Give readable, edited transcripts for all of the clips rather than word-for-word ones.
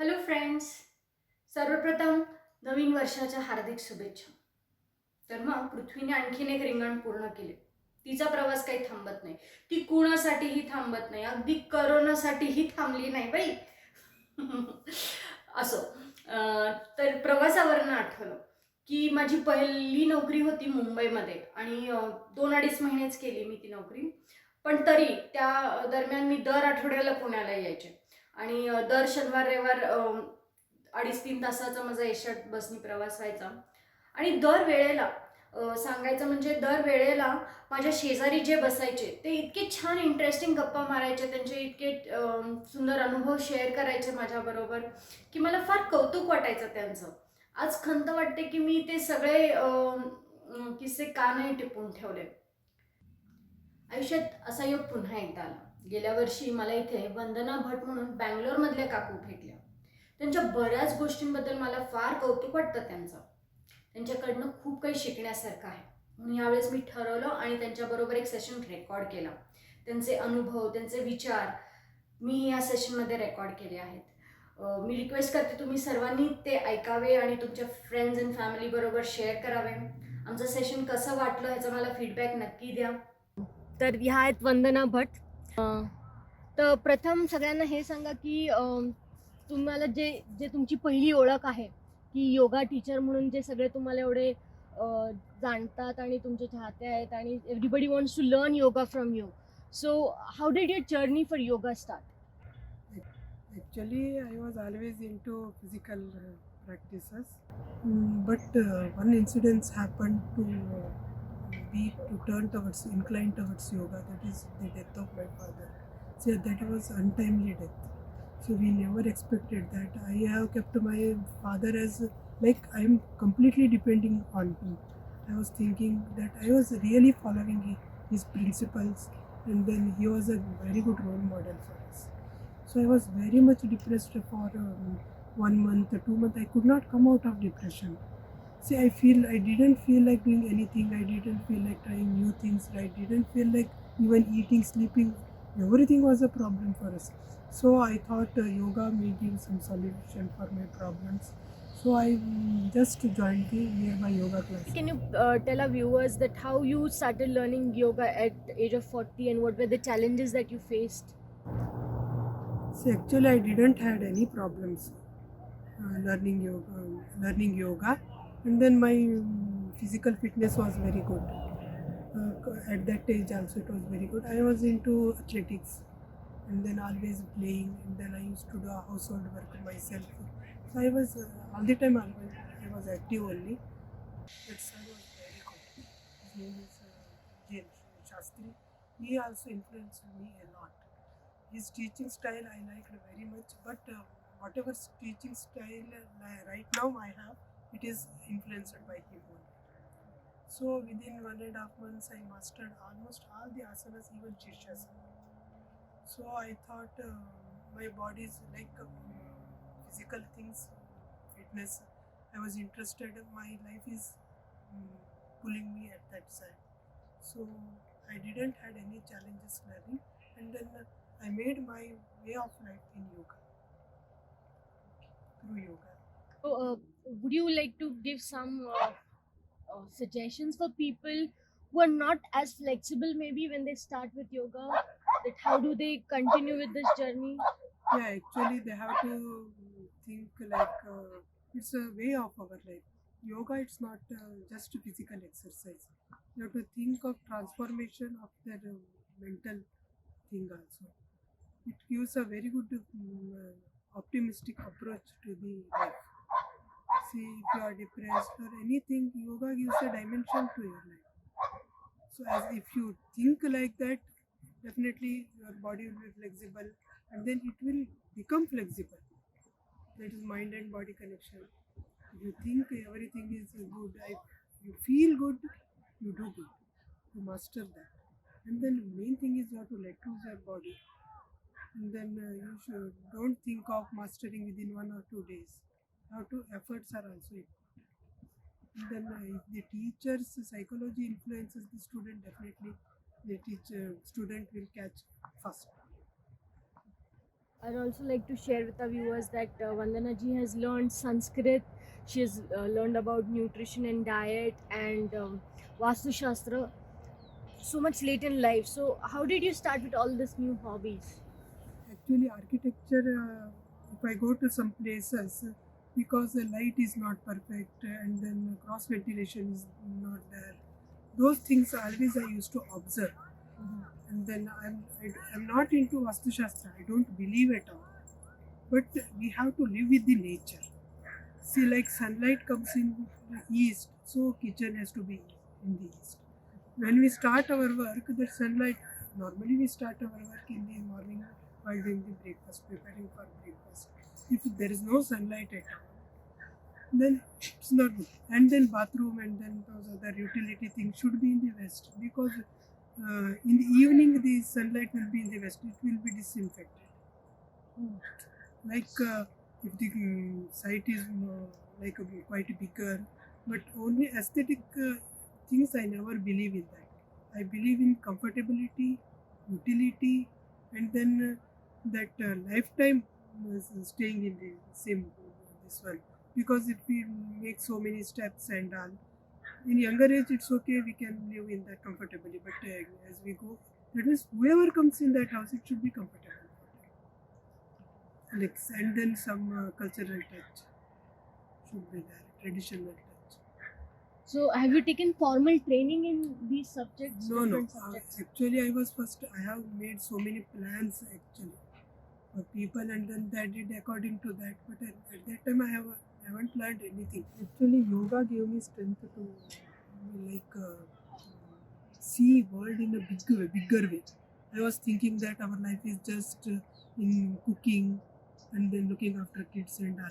Hello friends. सर्वप्रथम नवीन वर्षाच्या हार्दिक शुभेच्छा. तर मग पृथ्वीने आणखीन एक रिंगण पूर्ण केले. तिचा प्रवास काही थांबत नाही. ती कुणासाठीही थांबत नाही. अगदी करोनासाठीही थांबली नाही बाई. असो. तर प्रवासावरनं आठवलं की माझी पहिली नोकरी होती मुंबईमध्ये आणि 2-2.5 महिनेच केली मी ती नोकरी. पण तरी त्या दरम्यान मी दर आठवड्याला पुण्याला यायचे आणि दर शनिवार रविवार 2.5-3 तासाचा माझा एसट बसनी प्रवास व्हायचा. आणि दर वेळेला सांगायचं म्हणजे दर वेळेला माझ्या शेजारी जे बसायचे ते इतके छान इंटरेस्टिंग गप्पा मारायचे, त्यांचे इतके सुंदर अनुभव शेअर करायचे माझ्याबरोबर की मला फार कौतुक वाटायचं त्यांचं. आज खंत वाटते की मी ते सगळे किस्से का नाही टिपून ठेवले. आयुष्यात असा योग पुन्हा एकदा आला. गेल्या वर्षी मला इथे वंदना भट म्हणून बँगलोरमधल्या काकू भेटल्या. त्यांच्या बऱ्याच गोष्टींबद्दल मला फार कौतुक वाटतं त्यांचं. त्यांच्याकडनं खूप काही शिकण्यासारखं आहे. म्हणून यावेळेस मी ठरवलं आणि त्यांच्याबरोबर एक सेशन रेकॉर्ड केला. त्यांचे अनुभव, त्यांचे विचार मी या सेशनमध्ये रेकॉर्ड केले आहेत. मी रिक्वेस्ट करते तुम्ही सर्वांनी ते ऐकावे आणि तुमच्या फ्रेंड्स अँड फॅमिलीबरोबर शेअर करावे. आमचं सेशन कसं वाटलं ह्याचा मला फीडबॅक नक्की द्या. तर ह्या आहेत वंदना भट. तर प्रथम सगळ्यांना हे सांगा की तुम्हाला जे जे तुमची पहिली ओळख आहे की योगा टीचर म्हणून जे सगळे तुम्हाला एवढे जाणतात आणि तुमचे चाहते आहेत आणि everybody wants to learn yoga from you. So how did your journey for yoga start? Actually, I was always into physical practices, but one incident happened to turn towards, incline towards yoga. That is the death of my father. So that was untimely death. So we never expected that. I have kept my father as like I am completely depending on him. I was thinking that I was really following his principles, and then he was a very good role model for us. So I was very much depressed for 1 month, 2 months. I could not come out of depression. See, I didn't feel like doing anything. I didn't feel like trying new things. I didn't feel like even eating, sleeping. Everything was a problem for us. So I thought yoga may give some solution for my problems. So I just joined the nearby yoga class. Can you tell our viewers that how you started learning yoga at the age of 40 and what were the challenges that you faced? See, actually, I didn't had any problems learning yoga, and then my physical fitness was very good. At that age, also it was very good. I was into athletics, and then always playing, and then I used to do household work myself. So I was all the time I was active only. That son was very good. His name is Jain Shastri. He also influenced me a lot. His teaching style I liked very much, but whatever teaching style right now I have, it is influenced by him only. So within 1.5 months, I mastered almost all the asanas, even Shirshasana. So I thought my body is like physical things, fitness. I was interested. My life is um, pulling me at that side. So I didn't had any challenges learning, and then I made my way of life in yoga through yoga. So, would you like to give some suggestions for people who are not as flexible maybe when they start with yoga? That how do they continue with this journey? Yeah, actually they have to think like it's a way of our life. Yoga, it's not just physical exercise. You have to think of transformation of their mental thing also. It gives a very good optimistic approach to the life. See, if you are depressed or anything, yoga gives a dimension to your life. So as if you think like that, definitely your body will be flexible, and then it will become flexible. That is mind and body connection. If you think everything is good, you feel good, you do good. You master that. And then main thing is you have to let loose your body. And then you should don't think of mastering within 1 or 2 days. You have to efforts are also important. And then if the teacher's psychology influences the student, definitely the teacher student will catch first. I'd also like to share with our viewers that Vandana ji has learned Sanskrit. She has learned about nutrition and diet and Vastu Shastra so much late in life. So, how did you start with all these new hobbies? Actually, architecture, if I go to some places, because the light is not perfect and then cross ventilation is not there, those things always I used to observe. And then I'm not into Vastu Shastra, I don't believe at all. But we have to live with the nature. See, like sunlight comes in the east, so kitchen has to be in the east. When we start our work, the sunlight, normally we start our work in the morning while doing the breakfast, preparing for breakfast. If there is no sunlight at all, then it's not good. And then bathroom and then those other utility things should be in the west, because in the evening the sunlight will be in the west. It will be disinfected. Like if the site is like quite bigger, but only aesthetic things I never believe in that. I believe in comfortability, utility, and then that lifetime staying in the same this one. Because if we make so many steps and all, in younger age it's okay, we can live in that comfortably. But as we go, that means whoever comes in that house, it should be comfortable. Like, and then some cultural touch should be there, traditional touch. So, have you taken formal training in these subjects, No, no. different subjects? Actually, I was first. I have made so many plans actually for people, and then that did according to that. But at that time, haven't learned anything. Actually, yoga gave me strength to like see world in a bigger way. I was thinking that our life is just in cooking and then looking after kids and all.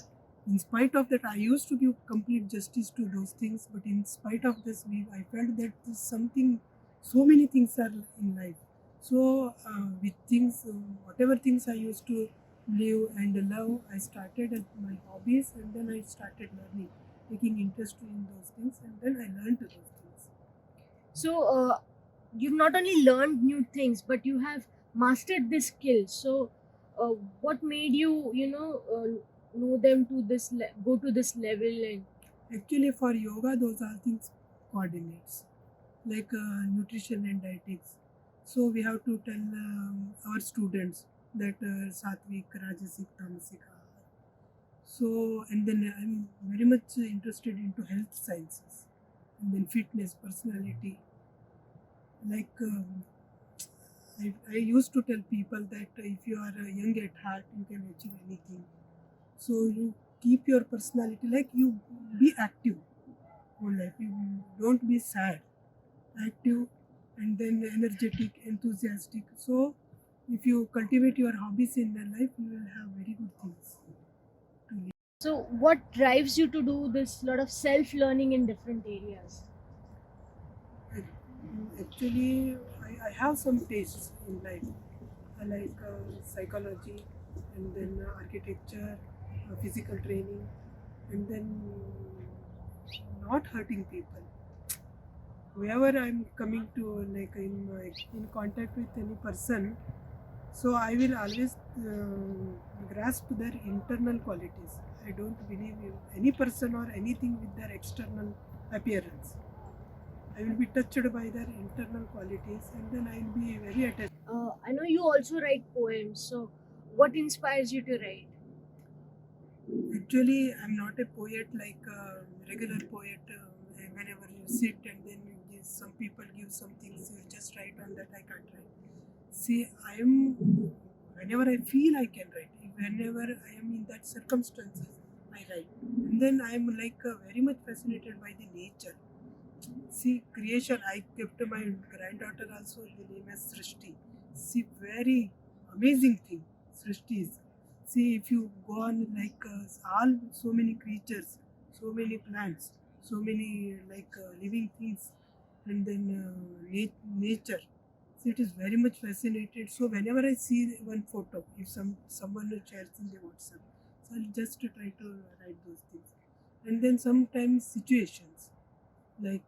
In spite of that, I used to give complete justice to those things, but in spite of this, I felt that there's something, so many things are in life. So, with things, whatever things I used to live and love, I started at my hobbies and then I started learning, taking interest in those things, and then I learned those things. So, you've not only learned new things, but you have mastered this skill. So, what made you, know them to this, go to this level? And Actually, for yoga, those are things coordinates like nutrition and dietetics. So we have to tell our students that sattvic, rajasic, tamasic. So and then I'm very much interested into health sciences and then fitness, personality. Like I used to tell people that if you are young at heart, you can achieve anything. So you keep your personality, like you be active whole life. You don't be sad, active, and then energetic, enthusiastic. So if you cultivate your hobbies in your life, you will have very good things to live. so, what drives you to do this lot of self learning in different areas? Actually, I have some tastes in life. I like psychology and then architecture, physical training, and then not hurting people. Wherever I'm coming to, like in contact with any person, so I will always grasp their internal qualities. I don't believe in any person or anything with their external appearance. I will be touched by their internal qualities, and then I will be very attached. I know you also write poems. So, what inspires you to write? Actually, I'm not a poet like a regular poet. Whenever you sit and then some people give some things, you just write on that. I can't write. See, whenever I feel I can write. Whenever I am in that circumstances, I write. And then I am like very much fascinated by the nature. See, creation. I kept my granddaughter also the name as Srishti. See, very amazing thing. Srishti is. See, if you go on like all so many creatures, so many plants, so many like living things, and then nature. So it is very much fascinated. So whenever I see one photo, if someone shares in the WhatsApp, so I'll just try to write those things. And then sometimes situations like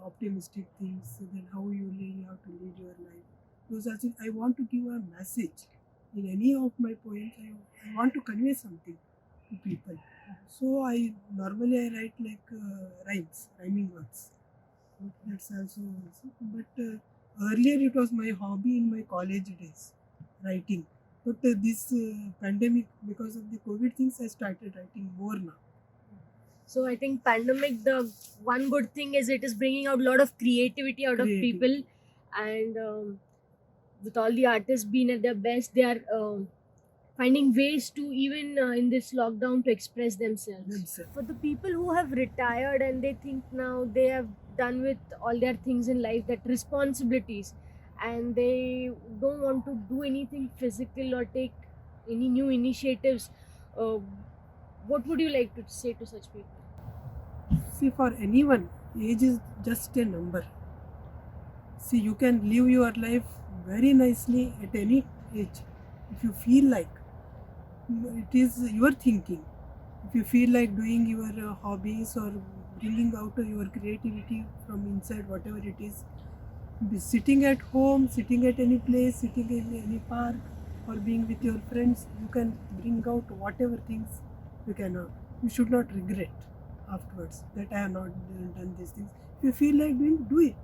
optimistic things, then how you have to lead your life. Those are things I want to give a message. In any of my poems, I want to convey something to people. So I normally write like rhymes, rhyming words. That's also. But earlier it was my hobby in my college days, writing. But this pandemic, because of the COVID things, I started writing more now. So I think pandemic, the one good thing is it is bringing out a lot of creativity out of people, Creativity. and with all the artists being at their best, they are finding ways to even in this lockdown to express themselves. Themselves. For the people who have retired and they think now they have done with all their things in life, that responsibilities, and they don't want to do anything physical or take any new initiatives, uh, what would you like to say to such people? See, for anyone, age is just a number. See, you can live your life very nicely at any age if you feel like. It is your thinking. If you feel like doing your hobbies or bringing out your creativity from inside, whatever it is, be sitting at home, sitting at any place, sitting in any park, or being with your friends, you can bring out whatever things you cannot. You should not regret afterwards that I have not done these things. If you feel like doing, do it.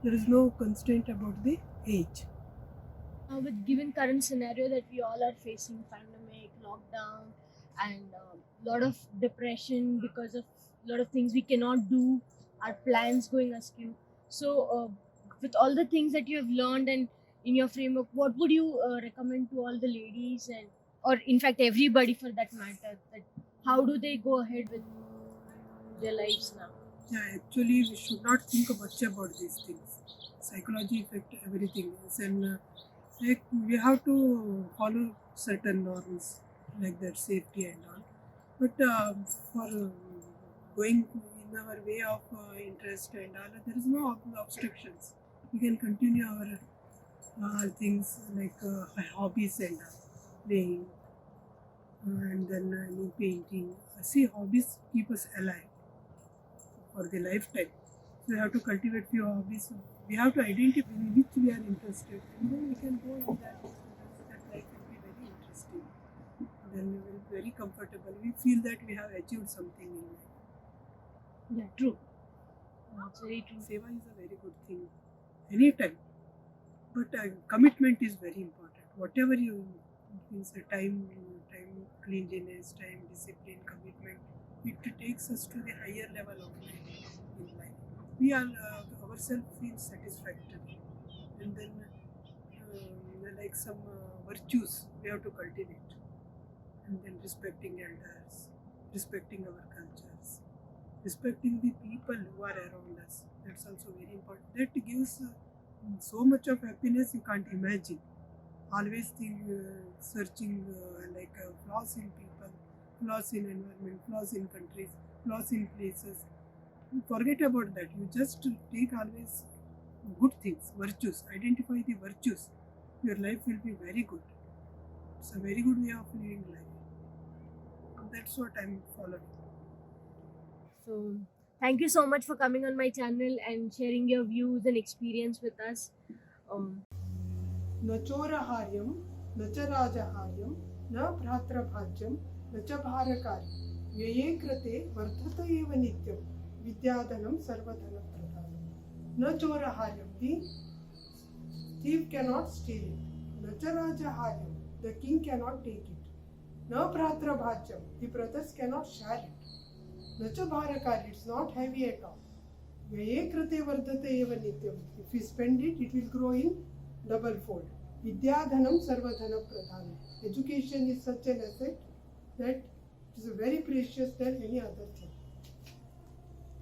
There is no constraint about the age. With given current scenario that we all are facing, pandemic, lockdown, and a lot of depression because of a lot of things we cannot do, our plans going askew. So with all the things that you have learned and in your framework, what would you recommend to all the ladies, and or in fact everybody for that matter, that how do they go ahead with their lives now? Yeah, actually, we should not think much about these things. Psychology affect everything else, and like we have to follow certain norms like that, safety and all. But for going in our way of interest and all, there is no obstructions. We can continue our things like hobbies and playing, and then any painting. See, hobbies keep us alive for the lifetime. So we have to cultivate few hobbies. We have to identify in which we are interested, and then we can go in that. That life will be very interesting. Then we will be very comfortable. We feel that we have achieved something in life. Yeah, true. That's very true. Seva is a very good thing, anytime. But commitment is very important. Whatever you means time, cleanliness, time, discipline, commitment, it takes us to the higher level of life in life. We are ourselves feel satisfactory, and then like some virtues we have to cultivate, and then respecting elders, respecting our cultures, respecting the people who are around us. That's also very important. That gives so much of happiness you can't imagine. Always think, searching flaws in people, flaws in environment, flaws in countries, flaws in places. Forget about that. You just take always good things, virtues. Identify the virtues. Your life will be very good. It's a very good way of living life. That's what I'm following. So, thank you so much for coming on my channel and sharing your views and experience with us. न चोरहार्यं न च राजहार्यं न भ्रातृभाज्यं न च भारकार्यं व्यये कृते वर्धत एव नित्यं विद्याधनं सर्वधनप्रधानं. न चोरहार्यं, the thief cannot steal it. न च राजहार्यं, the king cannot take it. न भ्रातृभाज्यं, the brothers cannot share it. न च भारकार्यं, it's not heavy at all. व्यये कृते वर्धत एव नित्यं, if we spend it, it will grow in double fold. Vidyadhanam sarvadhana pradhanam. Education is such an asset that it is very precious than any other thing.